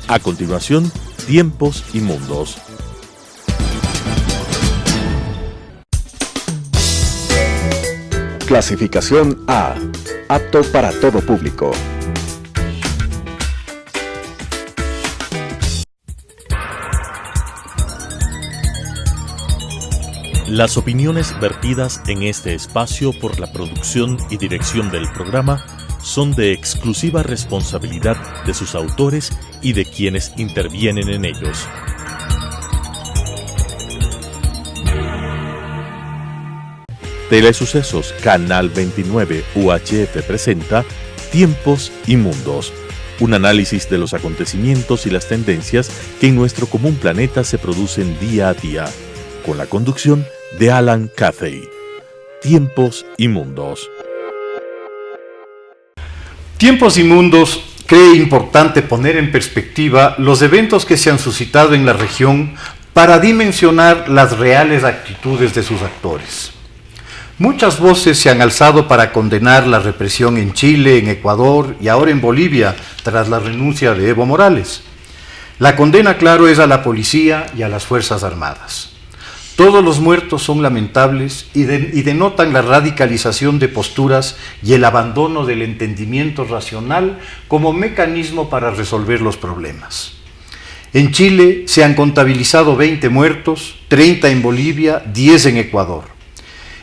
A continuación, Tiempos y Mundos. Clasificación A. Apto para todo público. Las opiniones vertidas en este espacio por la producción y dirección del programa son de exclusiva responsabilidad de sus autores y de quienes intervienen en ellos. Telesucesos Canal 29 UHF presenta Tiempos y Mundos, un análisis de los acontecimientos y las tendencias que en nuestro común planeta se producen día a día, con la conducción de Alan Cathay. Tiempos y Mundos. Tiempos y Mundos cree importante poner en perspectiva los eventos que se han suscitado en la región para dimensionar las reales actitudes de sus actores. Muchas voces se han alzado para condenar la represión en Chile, en Ecuador y ahora en Bolivia, tras la renuncia de Evo Morales. La condena, claro, es a la policía y a las Fuerzas Armadas. Todos los muertos son lamentables y denotan la radicalización de posturas y el abandono del entendimiento racional como mecanismo para resolver los problemas. En Chile se han contabilizado 20 muertos, 30 en Bolivia, 10 en Ecuador.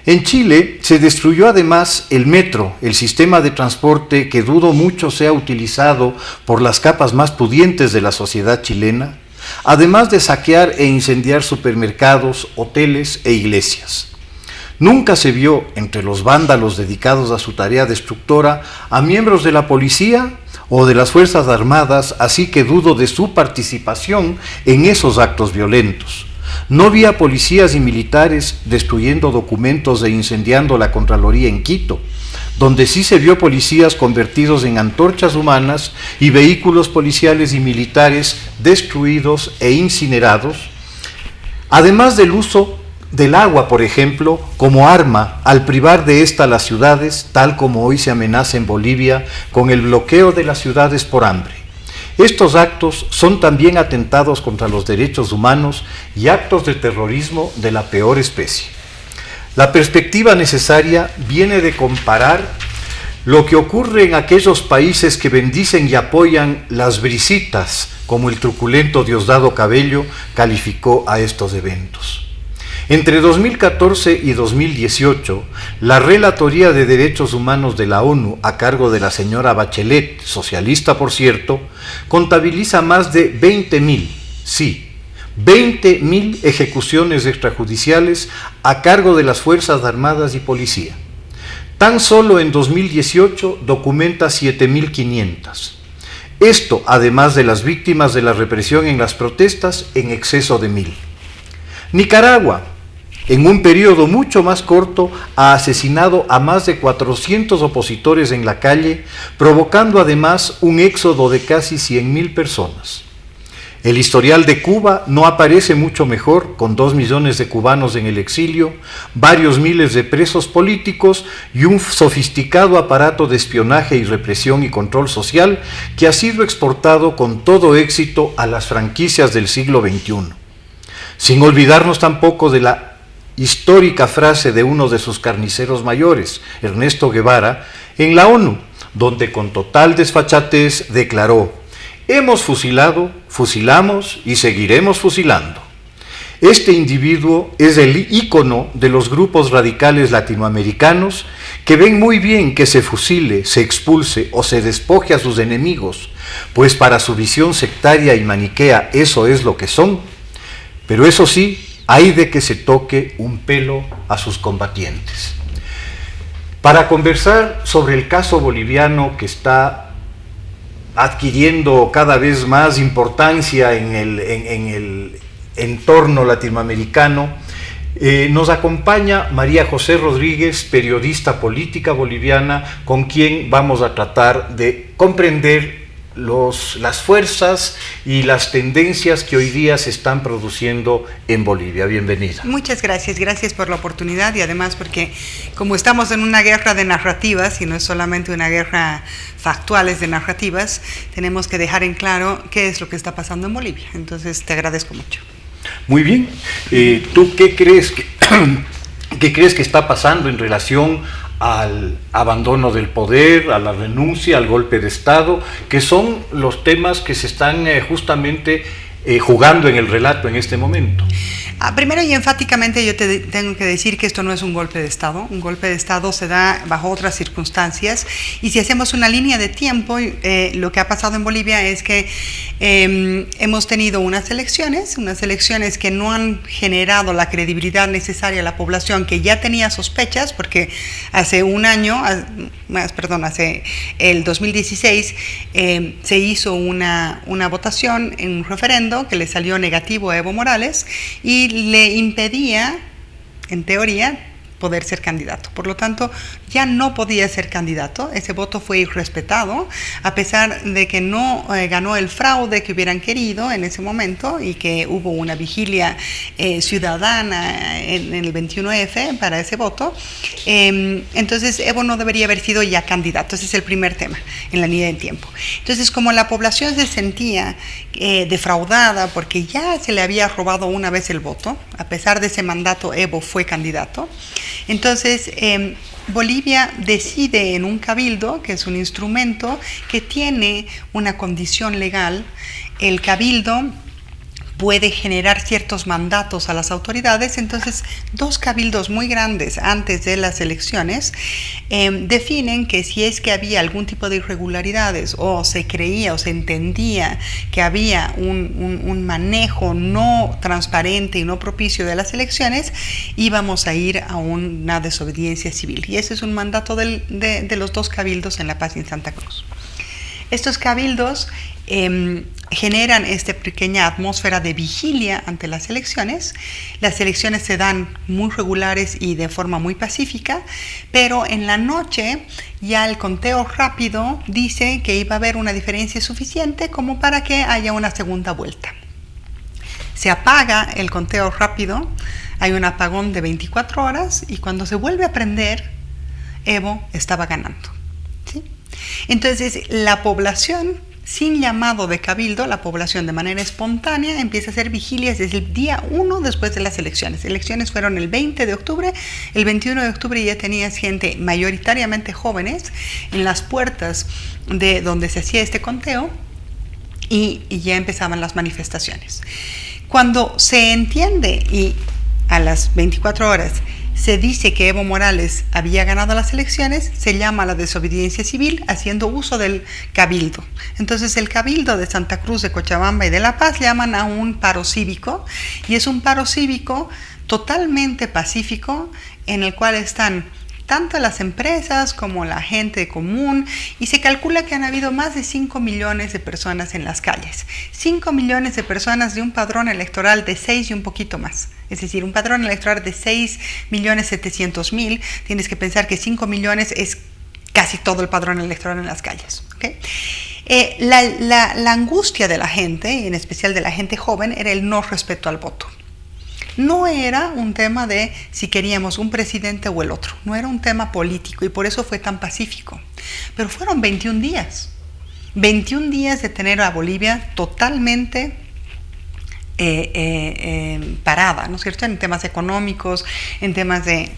En Chile se destruyó además el metro, el sistema de transporte que dudo mucho sea utilizado por las capas más pudientes de la sociedad chilena, además de saquear e incendiar supermercados, hoteles e iglesias. Nunca se vio entre los vándalos dedicados a su tarea destructora a miembros de la policía o de las Fuerzas Armadas, así que dudo de su participación en esos actos violentos. No vi a policías y militares destruyendo documentos e incendiando la Contraloría en Quito, donde sí se vio policías convertidos en antorchas humanas y vehículos policiales y militares destruidos e incinerados, además del uso del agua, por ejemplo, como arma al privar de esta las ciudades, tal como hoy se amenaza en Bolivia con el bloqueo de las ciudades por hambre. Estos actos son también atentados contra los derechos humanos y actos de terrorismo de la peor especie. La perspectiva necesaria viene de comparar lo que ocurre en aquellos países que bendicen y apoyan las brisitas, como el truculento Diosdado Cabello calificó a estos eventos. Entre 2014 y 2018, la Relatoría de Derechos Humanos de la ONU, a cargo de la señora Bachelet, socialista por cierto, contabiliza más de 20.000, sí, 20.000 ejecuciones extrajudiciales a cargo de las Fuerzas Armadas y Policía. Tan solo en 2018 documenta 7.500. Esto, además de las víctimas de la represión en las protestas, en exceso de 1.000. Nicaragua, en un periodo mucho más corto, ha asesinado a más de 400 opositores en la calle, provocando además un éxodo de casi 100.000 personas. El historial de Cuba no aparece mucho mejor, con 2 millones de cubanos en el exilio, varios miles de presos políticos y un sofisticado aparato de espionaje y represión y control social que ha sido exportado con todo éxito a las franquicias del siglo XXI. Sin olvidarnos tampoco de la histórica frase de uno de sus carniceros mayores, Ernesto Guevara, en la ONU, donde con total desfachatez declaró: hemos fusilado, fusilamos y seguiremos fusilando. Este individuo es el ícono de los grupos radicales latinoamericanos que ven muy bien que se fusile, se expulse o se despoje a sus enemigos, pues para su visión sectaria y maniquea eso es lo que son. Pero eso sí, hay de que se toque un pelo a sus combatientes. Para conversar sobre el caso boliviano que está adquiriendo cada vez más importancia en el entorno latinoamericano, nos acompaña María José Rodríguez, periodista política boliviana, con quien vamos a tratar de comprender las fuerzas y las tendencias que hoy día se están produciendo en Bolivia. Bienvenida. Muchas gracias, gracias por la oportunidad y además porque como estamos en una guerra de narrativas y no es solamente una guerra factuales de narrativas, tenemos que dejar en claro qué es lo que está pasando en Bolivia. Entonces te agradezco mucho. Muy bien. ¿Tú qué crees que está pasando en relación al abandono del poder, a la renuncia, al golpe de Estado, que son los temas que se están justamente jugando en el relato en este momento? Primero y enfáticamente yo te tengo que decir que esto no es un golpe de Estado. Un golpe de Estado se da bajo otras circunstancias y si hacemos una línea de tiempo, lo que ha pasado en Bolivia es que hemos tenido unas elecciones que no han generado la credibilidad necesaria a la población que ya tenía sospechas, porque hace un año, hace el 2016, se hizo una votación en un referendo que le salió negativo a Evo Morales y le impedía, en teoría, poder ser candidato. Por lo tanto, ya no podía ser candidato. Ese voto fue irrespetado, a pesar de que no ganó el fraude que hubieran querido en ese momento y que hubo una vigilia ciudadana en el 21F para ese voto. Entonces, Evo no debería haber sido ya candidato. Ese es el primer tema en la línea del tiempo. Entonces, como la población se sentía defraudada porque ya se le había robado una vez el voto, a pesar de ese mandato, Evo fue candidato. Entonces, Bolivia decide en un cabildo, que es un instrumento que tiene una condición legal. El cabildo puede generar ciertos mandatos a las autoridades. Entonces, dos cabildos muy grandes antes de las elecciones definen que si es que había algún tipo de irregularidades o se creía o se entendía que había un manejo no transparente y no propicio de las elecciones, íbamos a ir a una desobediencia civil. Y ese es un mandato de los dos cabildos en La Paz y en Santa Cruz. Estos cabildos generan esta pequeña atmósfera de vigilia ante las elecciones. Las elecciones se dan muy regulares y de forma muy pacífica, pero en la noche ya el conteo rápido dice que iba a haber una diferencia suficiente como para que haya una segunda vuelta. Se apaga el conteo rápido, hay un apagón de 24 horas y cuando se vuelve a prender, Evo estaba ganando. ¿Sí? Entonces, la población, sin llamado de cabildo, la población de manera espontánea empieza a hacer vigilias desde el día 1 después de las elecciones. Elecciones fueron el 20 de octubre, el 21 de octubre ya tenías gente, mayoritariamente jóvenes, en las puertas de donde se hacía este conteo y ya empezaban las manifestaciones. Cuando se entiende y a las 24 horas se dice que Evo Morales había ganado las elecciones, se llama la desobediencia civil haciendo uso del cabildo. Entonces el cabildo de Santa Cruz, de Cochabamba y de La Paz llaman a un paro cívico y es un paro cívico totalmente pacífico en el cual están tanto las empresas como la gente común y se calcula que han habido más de 5 millones de personas en las calles. 5 millones de personas de un padrón electoral de 6 y un poquito más. Es decir, un padrón electoral de 6.700.000, tienes que pensar que 5 millones es casi todo el padrón electoral en las calles. ¿Okay? La angustia de la gente, y en especial de la gente joven, era el no respeto al voto. No era un tema de si queríamos un presidente o el otro, no era un tema político y por eso fue tan pacífico. Pero fueron 21 días de tener a Bolivia totalmente parada, ¿no es cierto?, en temas económicos, en temas de...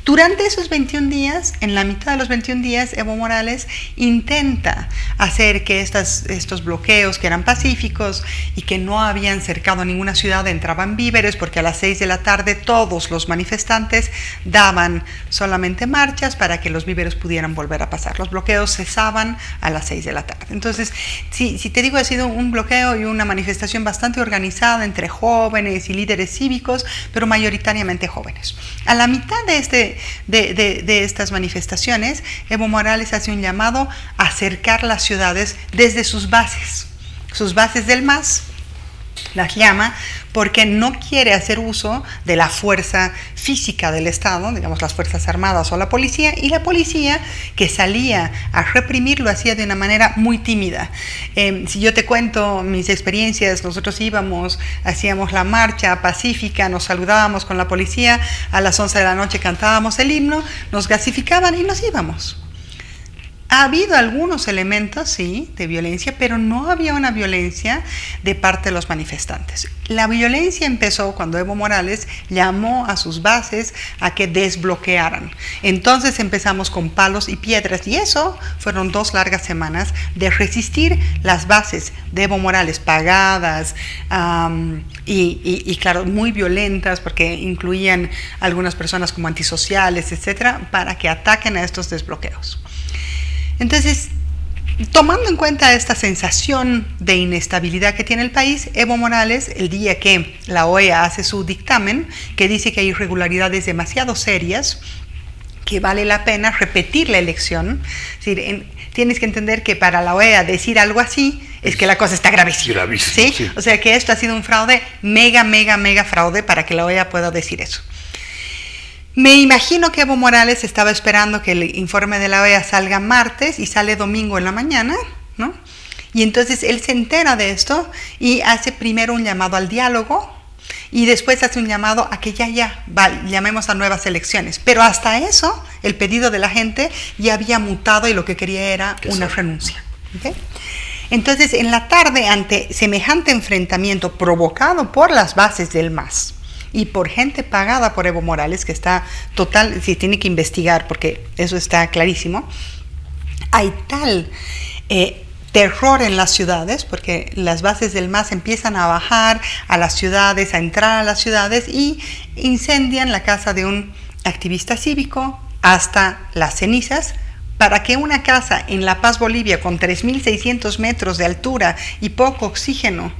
Durante esos 21 días, en la mitad de los 21 días, Evo Morales intenta hacer que estos bloqueos que eran pacíficos y que no habían cercado ninguna ciudad entraban víveres, porque a las 6 de la tarde todos los manifestantes daban solamente marchas para que los víveres pudieran volver a pasar. Los bloqueos cesaban a las 6 de la tarde. Entonces, si te digo, ha sido un bloqueo y una manifestación bastante organizada entre jóvenes y líderes cívicos, pero mayoritariamente jóvenes. A la mitad de estas manifestaciones, Evo Morales hace un llamado a acercar las ciudades desde sus bases del MAS las llama porque no quiere hacer uso de la fuerza física del Estado, digamos las Fuerzas Armadas o la policía, y la policía que salía a reprimir lo hacía de una manera muy tímida. Si yo te cuento mis experiencias, nosotros íbamos, hacíamos la marcha pacífica, nos saludábamos con la policía, a las 11 de la noche cantábamos el himno, nos gasificaban y nos íbamos. Ha habido algunos elementos, sí, de violencia, pero no había una violencia de parte de los manifestantes. La violencia empezó cuando Evo Morales llamó a sus bases a que desbloquearan. Entonces empezamos con palos y piedras, y eso fueron 2 largas semanas de resistir las bases de Evo Morales pagadas y claro, muy violentas, porque incluían algunas personas como antisociales, etcétera, para que ataquen a estos desbloqueos. Entonces, tomando en cuenta esta sensación de inestabilidad que tiene el país, Evo Morales, el día que la OEA hace su dictamen, que dice que hay irregularidades demasiado serias, que vale la pena repetir la elección, es decir, tienes que entender que para la OEA decir algo así es que la cosa está gravísima. Gravísimo, ¿sí? O sea que esto ha sido un fraude, mega fraude para que la OEA pueda decir eso. Me imagino que Evo Morales estaba esperando que el informe de la OEA salga martes y sale domingo en la mañana, ¿no? Y entonces él se entera de esto y hace primero un llamado al diálogo y después hace un llamado a que llamemos a nuevas elecciones. Pero hasta eso, el pedido de la gente ya había mutado y lo que quería era una renuncia. ¿Okay? Entonces, en la tarde, ante semejante enfrentamiento provocado por las bases del MAS, y por gente pagada por Evo Morales, que está total, si tiene que investigar, porque eso está clarísimo, hay tal terror en las ciudades, porque las bases del MAS empiezan a bajar a las ciudades, a entrar a las ciudades y incendian la casa de un activista cívico hasta las cenizas, para que una casa en La Paz, Bolivia, con 3.600 metros de altura y poco oxígeno,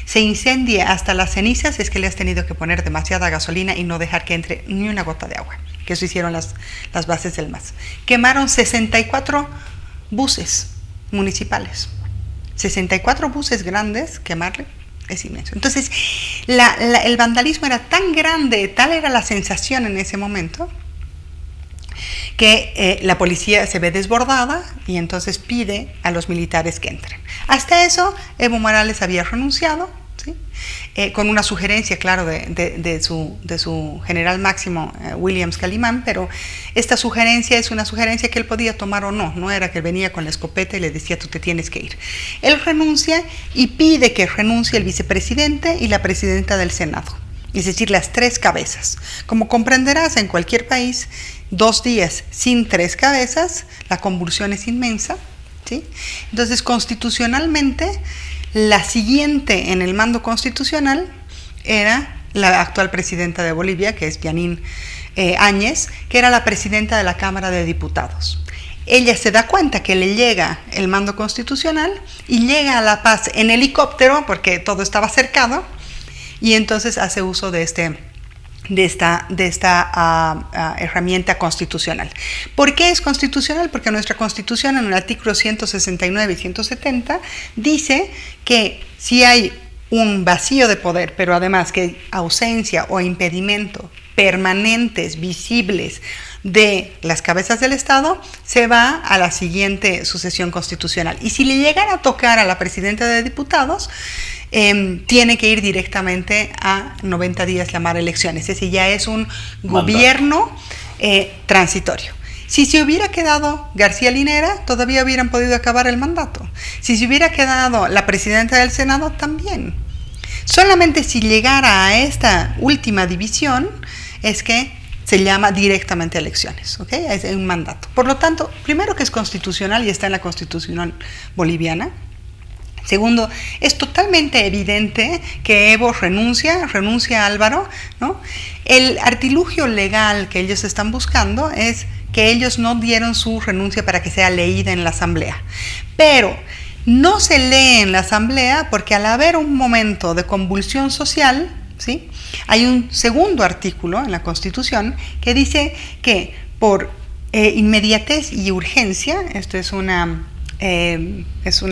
se incendie hasta las cenizas. Es que le has tenido que poner demasiada gasolina y no dejar que entre ni una gota de agua, que eso hicieron las bases del MAS. Quemaron 64 buses municipales, 64 buses grandes, quemarle es inmenso. Entonces el vandalismo era tan grande, tal era la sensación en ese momento, que la policía se ve desbordada y entonces pide a los militares que entren. Hasta eso, Evo Morales había renunciado, ¿sí? Con una sugerencia, claro, de su general máximo, Williams Calimán, pero esta sugerencia es una sugerencia que él podía tomar o no, no era que él venía con la escopeta y le decía tú te tienes que ir. Él renuncia y pide que renuncie el vicepresidente y la presidenta del Senado, es decir, las 3 cabezas. Como comprenderás, en cualquier país, 2 días sin 3 cabezas, la convulsión es inmensa, ¿sí? Entonces, constitucionalmente, la siguiente en el mando constitucional era la actual presidenta de Bolivia, que es Janine Áñez, que era la presidenta de la Cámara de Diputados. Ella se da cuenta que le llega el mando constitucional y llega a La Paz en helicóptero, porque todo estaba cercado, y entonces hace uso de esta herramienta constitucional. ¿Por qué es constitucional? Porque nuestra Constitución, en el artículo 169 y 170, dice que si hay un vacío de poder, pero además que hay ausencia o impedimento permanentes, visibles, de las cabezas del Estado, se va a la siguiente sucesión constitucional. Y si le llegara a tocar a la presidenta de diputados, tiene que ir directamente a 90 días llamar elecciones. Es decir, ya es un gobierno transitorio. Si se hubiera quedado García Linera, todavía hubieran podido acabar el mandato. Si se hubiera quedado la presidenta del Senado, también. Solamente si llegara a esta última división es que se llama directamente elecciones, ¿ok? Es un mandato. Por lo tanto, primero que es constitucional y está en la Constitución boliviana. Segundo, es totalmente evidente que Evo renuncia a Álvaro, ¿no? El artilugio legal que ellos están buscando es que ellos no dieron su renuncia para que sea leída en la Asamblea. Pero no se lee en la Asamblea porque al haber un momento de convulsión social, ¿sí?, hay un segundo artículo en la Constitución que dice que por inmediatez y urgencia, esto es una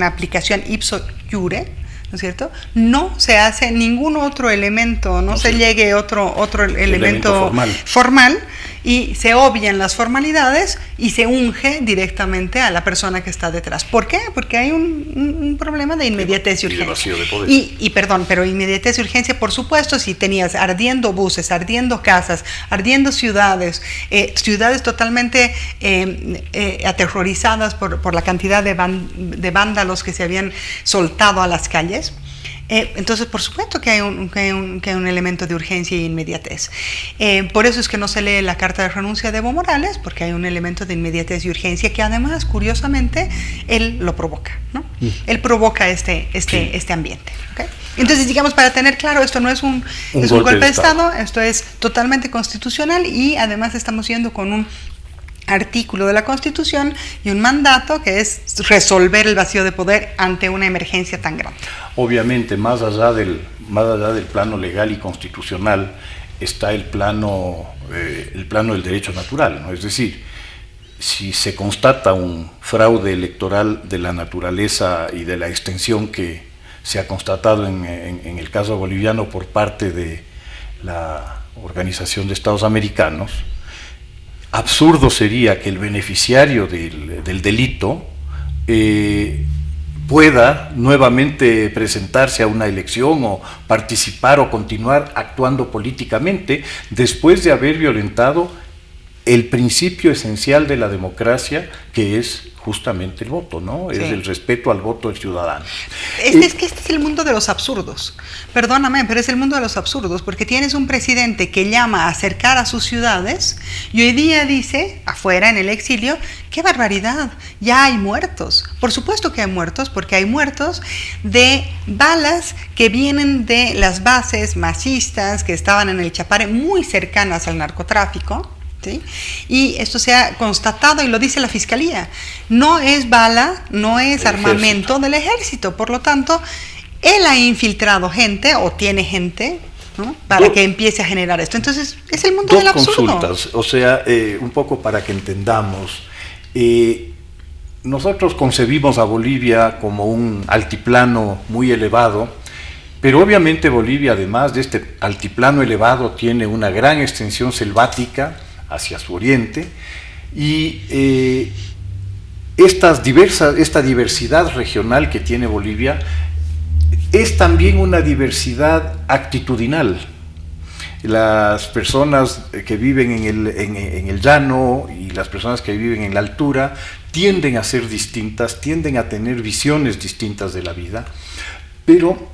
aplicación ipso iure, ¿no es cierto? No se hace ningún otro elemento, no se llegue otro elemento formal, y se obvian las formalidades y se unge directamente a la persona que está detrás. ¿Por qué? Porque hay un problema de inmediatez y urgencia. Pero inmediatez y urgencia, por supuesto, si tenías ardiendo buses, ardiendo casas, ardiendo ciudades, ciudades totalmente aterrorizadas por la cantidad de vándalos que se habían soltado a las calles. Entonces, por supuesto que hay un elemento de urgencia y inmediatez. Por eso es que no se lee la carta de renuncia de Evo Morales, porque hay un elemento de inmediatez y urgencia que además, curiosamente, él lo provoca, ¿no? Él provoca este ambiente. ¿Okay? Entonces, digamos, para tener claro, esto no es un golpe de Estado, esto es totalmente constitucional, y además estamos yendo con un artículo de la Constitución y un mandato que es resolver el vacío de poder ante una emergencia tan grande. Obviamente, más allá del plano legal y constitucional está el plano del derecho natural, ¿no? Es decir, si se constata un fraude electoral de la naturaleza y de la extensión que se ha constatado en el caso boliviano por parte de la Organización de Estados Americanos, absurdo sería que el beneficiario del delito pueda nuevamente presentarse a una elección o participar o continuar actuando políticamente después de haber violentado el principio esencial de la democracia, que es justamente el voto, ¿no? Sí. Es el respeto al voto del ciudadano. Este es el mundo de los absurdos. Perdóname, pero es el mundo de los absurdos, porque tienes un presidente que llama a acercar a sus ciudades y hoy día dice, afuera en el exilio, ¡qué barbaridad! Ya hay muertos. Por supuesto que hay muertos, porque hay muertos de balas que vienen de las bases masistas que estaban en el Chapare, muy cercanas al narcotráfico. ¿Sí? Y esto se ha constatado y lo dice la Fiscalía. No es bala, no es armamento del ejército. Por lo tanto, él ha infiltrado gente o tiene gente, ¿no? Para que empiece a generar esto. Entonces, es el mundo del absurdo. Dos consultas, o sea, un poco para que entendamos. Nosotros concebimos a Bolivia como un altiplano muy elevado, pero obviamente Bolivia, además de este altiplano elevado, tiene una gran extensión selvática hacia su oriente, y esta diversidad regional que tiene Bolivia es también una diversidad actitudinal. Las personas que viven en el llano y las personas que viven en la altura tienden a ser distintas, tienden a tener visiones distintas de la vida, pero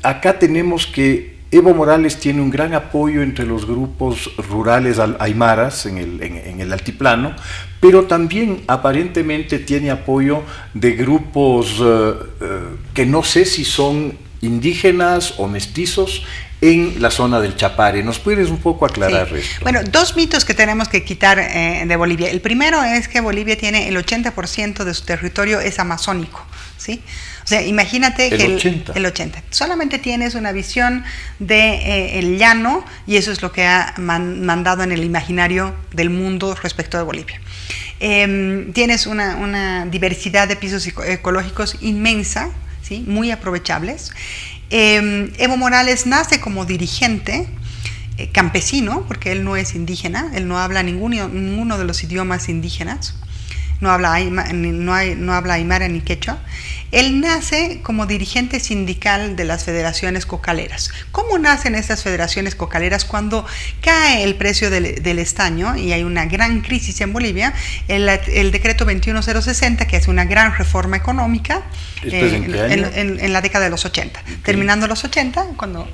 acá tenemos que Evo Morales tiene un gran apoyo entre los grupos rurales aymaras en el altiplano, pero también aparentemente tiene apoyo de grupos que no sé si son indígenas o mestizos en la zona del Chapare. ¿Nos puedes un poco aclarar esto? Bueno, dos mitos que tenemos que quitar de Bolivia. El primero es que Bolivia tiene el 80% de su territorio es amazónico, ¿sí? O sea, imagínate que el 80. Solamente tienes una visión de el llano, y eso es lo que ha mandado en el imaginario del mundo respecto de Bolivia. Tienes una diversidad de pisos ecológicos inmensa, ¿sí? Muy aprovechables. Evo Morales nace como dirigente campesino, porque él no es indígena, él no habla ninguno de los idiomas indígenas, no habla aymara ni quechua. Él nace como dirigente sindical de las federaciones cocaleras. ¿Cómo nacen estas federaciones cocaleras? Cuando cae el precio del estaño y hay una gran crisis en Bolivia, el decreto 21060, que hace una gran reforma económica en la década de los 80. Okay. Terminando los 80, cuando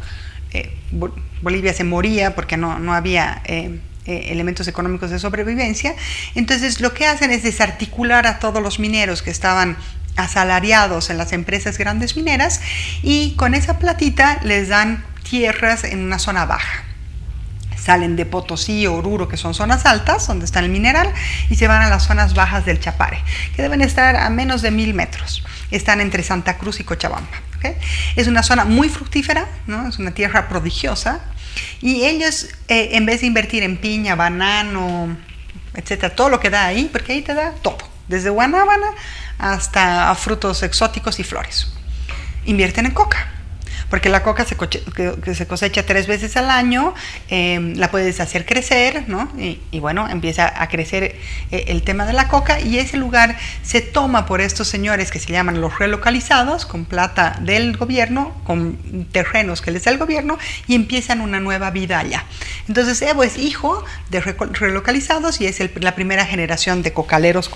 Bolivia se moría porque no había elementos económicos de sobrevivencia, entonces lo que hacen es desarticular a todos los mineros que estaban asalariados en las empresas grandes mineras, y con esa platita les dan tierras en una zona baja. Salen de Potosí o Oruro, que son zonas altas, donde está el mineral, y se van a las zonas bajas del Chapare, que deben estar a menos de 1000 metros. Están entre Santa Cruz y Cochabamba. ¿Okay? Es una zona muy fructífera, ¿no? Es una tierra prodigiosa, y ellos, en vez de invertir en piña, banano, etcétera, todo lo que da ahí, porque ahí te da todo, desde guanábana hasta frutos exóticos y flores. invierten en coca. Porque la coca que se cosecha 3 veces al año, la puedes hacer crecer, ¿no? Y bueno, empieza a crecer el tema de la coca, y ese lugar se toma por estos señores que se llaman los relocalizados, con plata del gobierno, con terrenos que les da el gobierno, y empiezan una nueva vida allá. Entonces Evo es hijo de relocalizados y es la primera generación de cocaleros.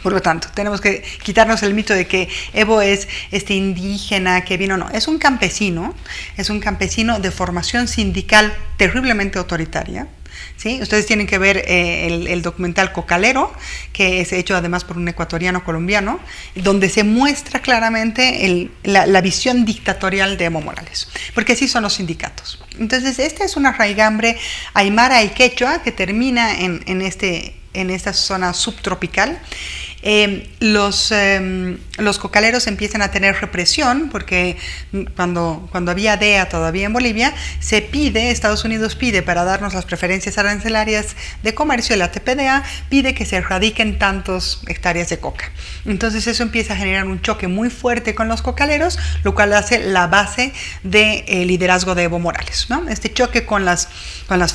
Por lo tanto, tenemos que quitarnos el mito de que Evo es este indígena que vino. No, es un campesino de formación sindical terriblemente autoritaria. ¿Sí? Ustedes tienen que ver el documental Cocalero, que es hecho además por un ecuatoriano colombiano, donde se muestra claramente la visión dictatorial de Evo Morales, porque así son los sindicatos. Entonces, esta es una raigambre aymara y quechua que termina en esta zona subtropical. Los cocaleros empiezan a tener represión porque cuando había DEA todavía en Bolivia, Estados Unidos pide para darnos las preferencias arancelarias de comercio, la TPDA pide que se erradiquen tantos hectáreas de coca. Entonces eso empieza a generar un choque muy fuerte con los cocaleros, lo cual hace la base del liderazgo de Evo Morales, ¿no? Este choque con las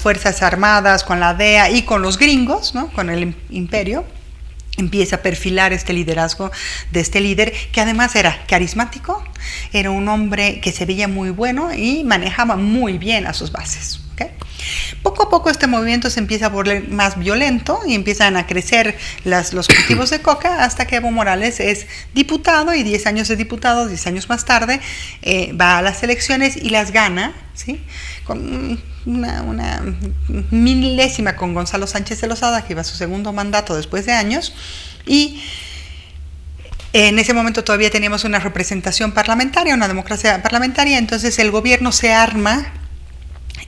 fuerzas armadas, con la DEA y con los gringos, ¿no? Con el imperio, empieza a perfilar este liderazgo de este líder, que además era carismático, era un hombre que se veía muy bueno y manejaba muy bien a sus bases. ¿Okay? Poco a poco este movimiento se empieza a volver más violento y empiezan a crecer los cultivos de coca, hasta que Evo Morales es diputado, y 10 años de diputado, 10 años más tarde, va a las elecciones y las gana, ¿sí? Con una milésima con Gonzalo Sánchez de Lozada, que iba a su segundo mandato después de años, y en ese momento todavía teníamos una representación parlamentaria, una democracia parlamentaria. Entonces el gobierno se arma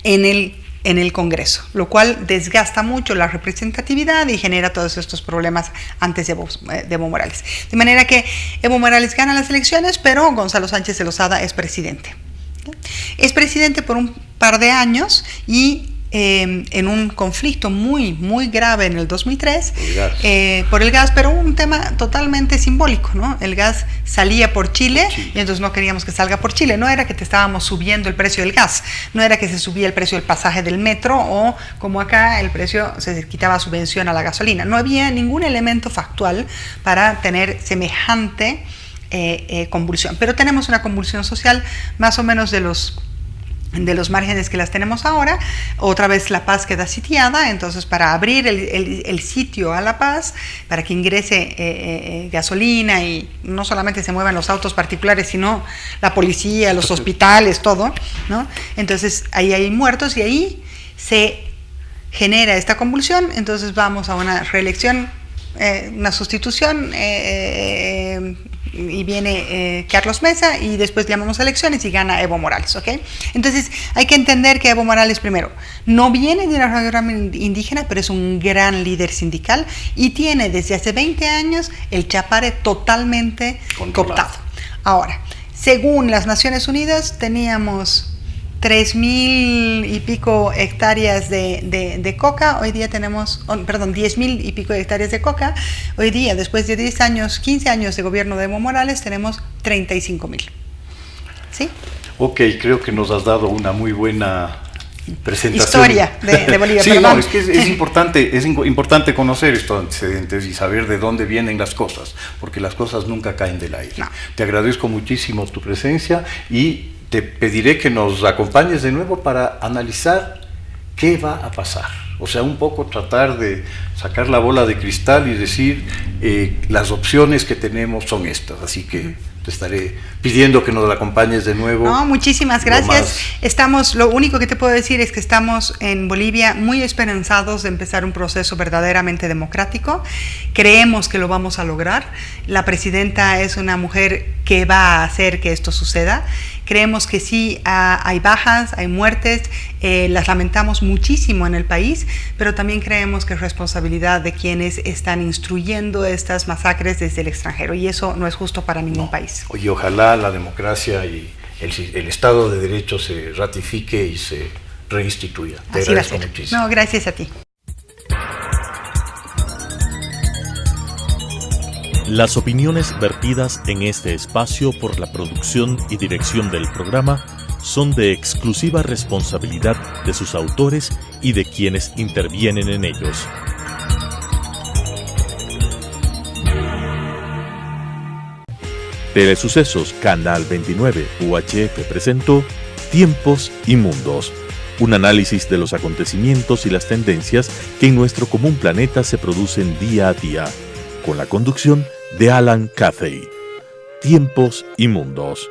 en el Congreso, lo cual desgasta mucho la representatividad y genera todos estos problemas antes de Evo Morales. De manera que Evo Morales gana las elecciones, pero Gonzalo Sánchez de Lozada es presidente. Es presidente por un par de años y en un conflicto muy, muy grave en el 2003 por el gas, pero un tema totalmente simbólico, ¿no? El gas salía por Chile y entonces no queríamos que salga por Chile. No era que te estábamos subiendo el precio del gas, no era que se subía el precio del pasaje del metro, o como acá el precio se quitaba subvención a la gasolina. No había ningún elemento factual para tener semejante convulsión, pero tenemos una convulsión social más o menos de los márgenes que las tenemos ahora. Otra vez La Paz queda sitiada, entonces para abrir el sitio a La Paz, para que ingrese gasolina y no solamente se muevan los autos particulares, sino la policía, los hospitales, todo, ¿no? Entonces ahí hay muertos y ahí se genera esta convulsión. Entonces vamos a una reelección, una sustitución, y viene Carlos Mesa, y después llamamos a elecciones y gana Evo Morales, ¿ok? Entonces hay que entender que Evo Morales, primero, no viene de una rama indígena, pero es un gran líder sindical y tiene desde hace 20 años el Chapare totalmente cooptado. Ahora, según las Naciones Unidas, teníamos 3,000 y pico hectáreas de coca. Hoy día tenemos, 10,000 y pico hectáreas de coca. Hoy día, después de 10 años, 15 años de gobierno de Evo Morales, tenemos 35,000. ¿Sí? Ok, creo que nos has dado una muy buena presentación. Historia de Bolivia. Sí, no, es que es importante conocer estos antecedentes y saber de dónde vienen las cosas, porque las cosas nunca caen del aire. No. Te agradezco muchísimo tu presencia y te pediré que nos acompañes de nuevo para analizar qué va a pasar. O sea, un poco tratar de sacar la bola de cristal y decir las opciones que tenemos son estas. Así que te estaré pidiendo que nos acompañes de nuevo. No, muchísimas gracias. Lo único que te puedo decir es que estamos en Bolivia muy esperanzados de empezar un proceso verdaderamente democrático. Creemos que lo vamos a lograr. La presidenta es una mujer que va a hacer que esto suceda. Creemos que sí, hay bajas, hay muertes, las lamentamos muchísimo en el país, pero también creemos que es responsabilidad de quienes están instruyendo estas masacres desde el extranjero, y eso no es justo para ningún país. Y ojalá la democracia y el Estado de Derecho se ratifique y se reinstituya. Te agradezco muchísimo. No, gracias a ti. Las opiniones vertidas en este espacio por la producción y dirección del programa son de exclusiva responsabilidad de sus autores y de quienes intervienen en ellos. Telesucesos Canal 29 UHF presentó Tiempos y Mundos, un análisis de los acontecimientos y las tendencias que en nuestro común planeta se producen día a día, con la conducción de Alan Cathay. Tiempos y Mundos.